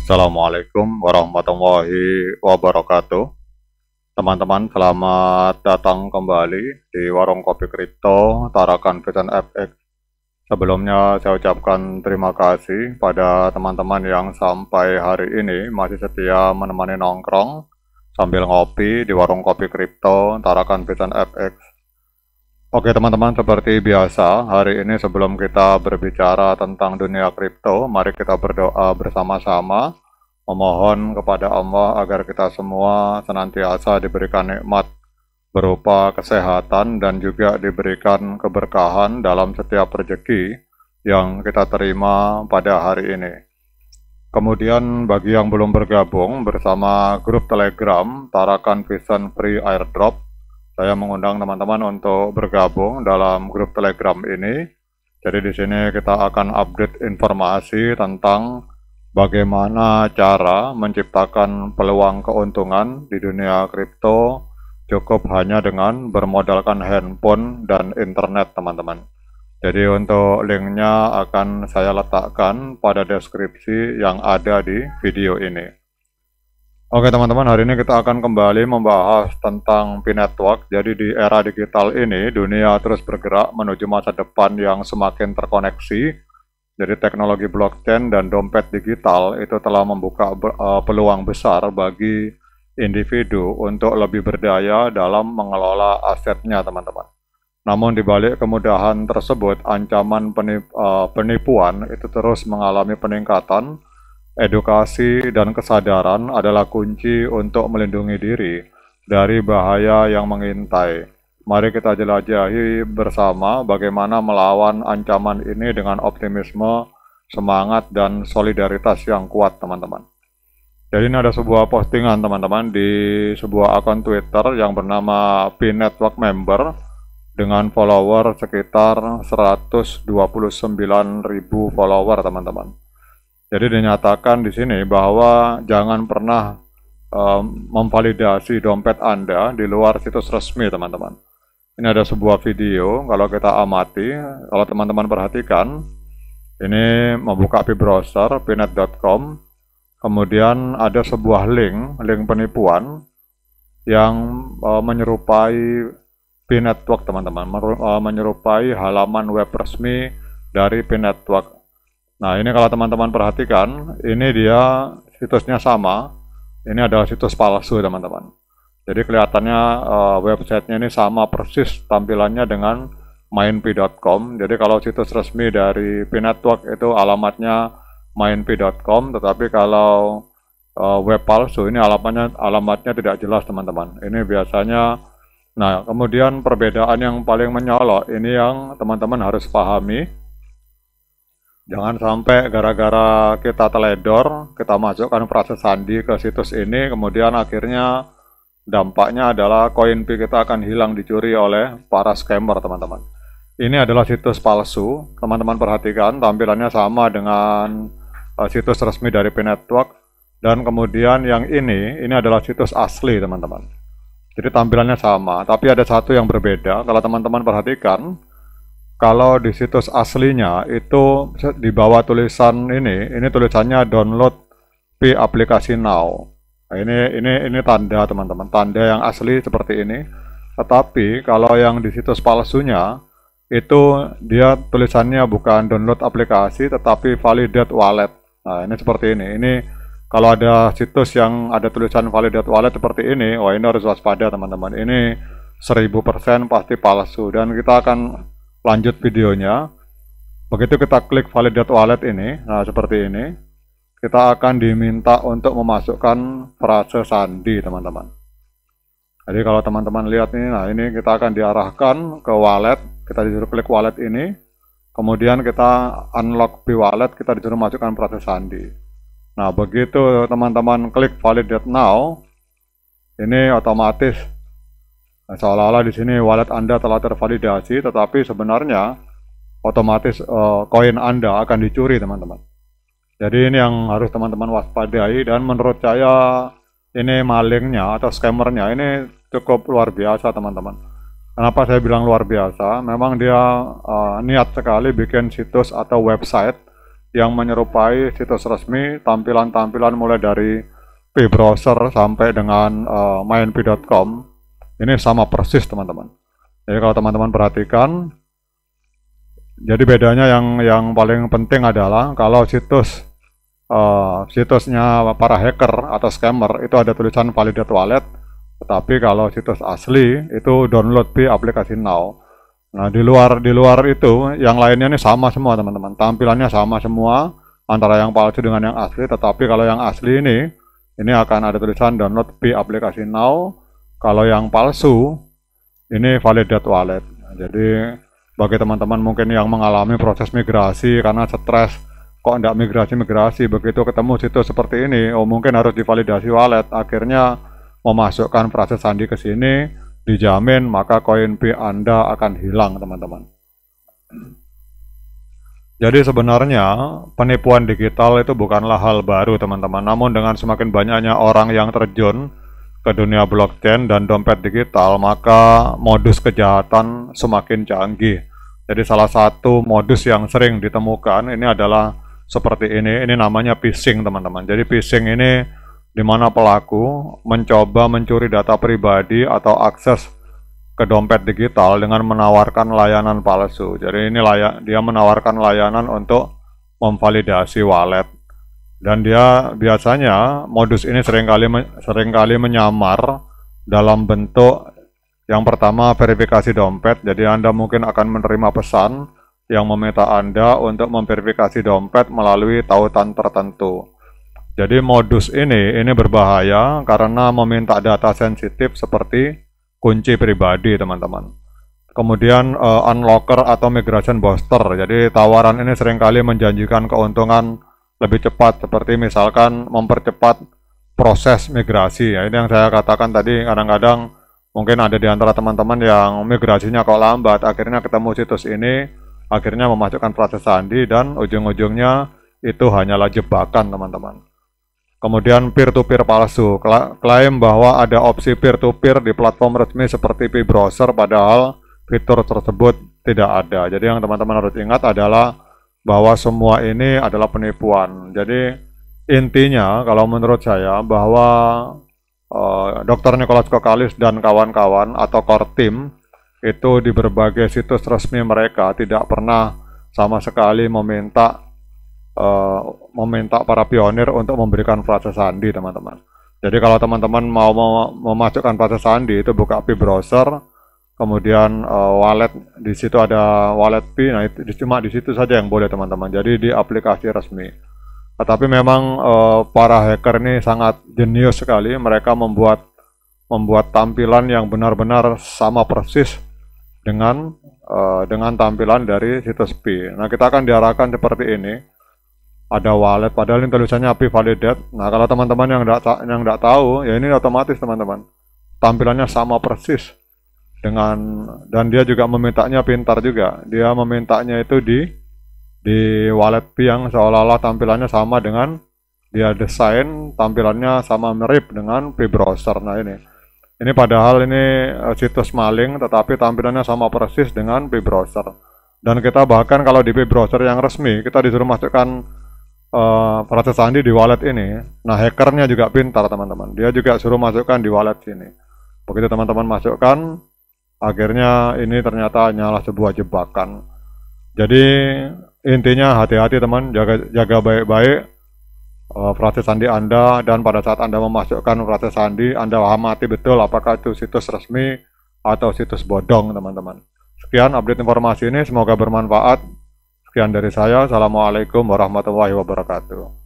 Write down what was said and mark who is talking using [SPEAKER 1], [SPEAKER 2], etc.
[SPEAKER 1] Assalamualaikum warahmatullahi wabarakatuh. Teman-teman, selamat datang kembali di Warung Kopi Kripto Tarakan Vision FX. Sebelumnya saya ucapkan terima kasih pada teman-teman yang sampai hari ini masih setia menemani nongkrong sambil ngopi di Warung Kopi Kripto Tarakan Vision FX. Oke teman-teman, seperti biasa, hari ini sebelum kita berbicara tentang dunia kripto, mari kita berdoa bersama-sama, memohon kepada Allah agar kita semua senantiasa diberikan nikmat berupa kesehatan dan juga diberikan keberkahan dalam setiap rezeki yang kita terima pada hari ini. Kemudian bagi yang belum bergabung bersama grup Telegram Tarakan Vision Free Airdrop, saya mengundang teman-teman untuk bergabung dalam grup Telegram ini. Jadi di sini kita akan update informasi tentang bagaimana cara menciptakan peluang keuntungan di dunia kripto cukup hanya dengan bermodalkan handphone dan internet, teman-teman. Jadi untuk linknya akan saya letakkan pada deskripsi yang ada di video ini. Oke teman-teman, hari ini kita akan kembali membahas tentang P-Network. Jadi di era digital ini, dunia terus bergerak menuju masa depan yang semakin terkoneksi. Jadi teknologi blockchain dan dompet digital itu telah membuka peluang besar bagi individu untuk lebih berdaya dalam mengelola asetnya, teman-teman. Namun di balik kemudahan tersebut, ancaman penipuan itu terus mengalami peningkatan. Edukasi dan kesadaran adalah kunci untuk melindungi diri dari bahaya yang mengintai. Mari kita jelajahi bersama bagaimana melawan ancaman ini dengan optimisme, semangat, dan solidaritas yang kuat, teman-teman. Jadi ini ada sebuah postingan, teman-teman, di sebuah akun Twitter yang bernama P-Network Member dengan follower sekitar 129.000 follower, teman-teman. Jadi dinyatakan di sini bahwa jangan pernah memvalidasi dompet Anda di luar situs resmi, teman-teman. Ini ada sebuah video, kalau kita amati, kalau teman-teman perhatikan, ini membuka browser pnet.com, kemudian ada sebuah link penipuan yang menyerupai P-Network, teman-teman, menyerupai halaman web resmi dari P-Network. Nah ini kalau teman-teman perhatikan, ini dia situsnya sama, ini adalah situs palsu, teman-teman. Jadi kelihatannya websitenya ini sama persis tampilannya dengan mainp.com. Jadi kalau situs resmi dari P-Network itu alamatnya mainp.com, tetapi kalau web palsu ini alamatnya tidak jelas, teman-teman. Ini biasanya, nah kemudian perbedaan yang paling menyolok ini yang teman-teman harus pahami. Jangan sampai gara-gara kita teledor, kita masukkan frase sandi ke situs ini, kemudian akhirnya dampaknya adalah koin P kita akan hilang dicuri oleh para scammer, teman-teman. Ini adalah situs palsu, teman-teman perhatikan tampilannya sama dengan situs resmi dari P-Network, dan kemudian yang ini adalah situs asli, teman-teman. Jadi tampilannya sama, tapi ada satu yang berbeda. Kalau teman-teman perhatikan, kalau di situs aslinya itu di bawah tulisan ini tulisannya download P aplikasi now. Nah, ini tanda, teman-teman, tanda yang asli seperti ini. Tetapi kalau yang di situs palsunya itu dia tulisannya bukan download aplikasi tetapi validate wallet. Nah, ini seperti ini. Ini kalau ada situs yang ada tulisan validate wallet seperti ini, wah ini harus waspada, teman-teman. Ini 1000% pasti palsu, dan kita akan lanjut videonya. Begitu kita klik validate wallet ini, nah seperti ini, kita akan diminta untuk memasukkan frase sandi, teman-teman. Jadi kalau teman-teman lihat ini, nah ini kita akan diarahkan ke wallet, kita disuruh klik wallet ini, kemudian kita unlock wallet, kita disuruh masukkan frase sandi. Nah begitu teman-teman klik validate now, ini otomatis seolah-olah di sini wallet Anda telah tervalidasi, tetapi sebenarnya otomatis koin Anda akan dicuri, teman-teman. Jadi ini yang harus teman-teman waspadai, dan menurut saya ini malingnya atau scammernya ini cukup luar biasa, teman-teman. Kenapa saya bilang luar biasa? Memang dia niat sekali bikin situs atau website yang menyerupai situs resmi, tampilan-tampilan mulai dari p-browser sampai dengan mainp.com ini sama persis teman-teman. Jadi kalau teman-teman perhatikan, jadi bedanya yang paling penting adalah kalau situsnya para hacker atau scammer itu ada tulisan validate wallet, tetapi kalau situs asli itu download Pi aplikasi now. Nah, di luar itu yang lainnya ini sama semua teman-teman. Tampilannya sama semua antara yang palsu dengan yang asli, tetapi kalau yang asli ini akan ada tulisan download Pi aplikasi now. Kalau yang palsu ini validate wallet. Nah, jadi bagi teman-teman mungkin yang mengalami proses migrasi karena stres, kok enggak migrasi, begitu ketemu situs seperti ini, oh mungkin harus divalidasi wallet, akhirnya memasukkan proses sandi ke sini, dijamin maka koin Pi Anda akan hilang teman-teman. Jadi sebenarnya penipuan digital itu bukanlah hal baru teman-teman, namun dengan semakin banyaknya orang yang terjun ke dunia blockchain dan dompet digital, maka modus kejahatan semakin canggih. Jadi salah satu modus yang sering ditemukan ini adalah seperti ini namanya phishing teman-teman. Jadi phishing ini di mana pelaku mencoba mencuri data pribadi atau akses ke dompet digital dengan menawarkan layanan palsu. Jadi ini dia menawarkan layanan untuk memvalidasi wallet. Dan dia biasanya modus ini seringkali menyamar dalam bentuk yang pertama verifikasi dompet. Jadi Anda mungkin akan menerima pesan yang meminta Anda untuk memverifikasi dompet melalui tautan tertentu. Jadi modus ini berbahaya karena meminta data sensitif seperti kunci pribadi teman-teman. Kemudian unlocker atau migration booster. Jadi tawaran ini seringkali menjanjikan keuntungan lebih cepat, seperti misalkan mempercepat proses migrasi. Ya, ini yang saya katakan tadi, kadang-kadang mungkin ada di antara teman-teman yang migrasinya kok lambat, akhirnya ketemu situs ini, akhirnya memasukkan proses sandi, dan ujung-ujungnya itu hanyalah jebakan teman-teman. Kemudian peer-to-peer palsu, klaim bahwa ada opsi peer-to-peer di platform resmi seperti p-browser, padahal fitur tersebut tidak ada. Jadi yang teman-teman harus ingat adalah bahwa semua ini adalah penipuan. Jadi intinya kalau menurut saya bahwa Dr. Nicholas Kokalis dan kawan-kawan atau core team itu di berbagai situs resmi mereka tidak pernah sama sekali meminta para pionir untuk memberikan proses sandi teman-teman. Jadi kalau teman-teman mau memasukkan proses sandi itu buka p-browser, kemudian wallet, di situ ada wallet Pi, nah itu cuma di situ saja yang boleh teman-teman. Jadi di aplikasi resmi. Tetapi memang para hacker ini sangat jenius sekali. Mereka membuat tampilan yang benar-benar sama persis dengan tampilan dari situs Pi. Nah kita akan diarahkan seperti ini. Ada wallet, padahal ini tulisannya Pi validate. Nah kalau teman-teman yang nggak tahu, ya ini otomatis teman-teman. Tampilannya sama persis. Dan dia juga memintanya pintar juga. Dia memintanya itu di wallet Pi yang seolah-olah tampilannya sama dengan dia desain tampilannya sama mirip dengan p-browser. Nah ini padahal ini situs maling, tetapi tampilannya sama persis dengan p-browser. Dan kita bahkan kalau di p-browser yang resmi kita disuruh masukkan proses sandi di wallet ini. Nah hackernya juga pintar teman-teman. Dia juga suruh masukkan di wallet sini. Begitu teman-teman masukkan, akhirnya ini ternyata hanyalah sebuah jebakan. Jadi intinya hati-hati teman, jaga baik-baik proses sandi Anda, dan pada saat Anda memasukkan proses sandi, Anda amati betul apakah itu situs resmi atau situs bodong teman-teman. Sekian update informasi ini, semoga bermanfaat. Sekian dari saya, Assalamualaikum warahmatullahi wabarakatuh.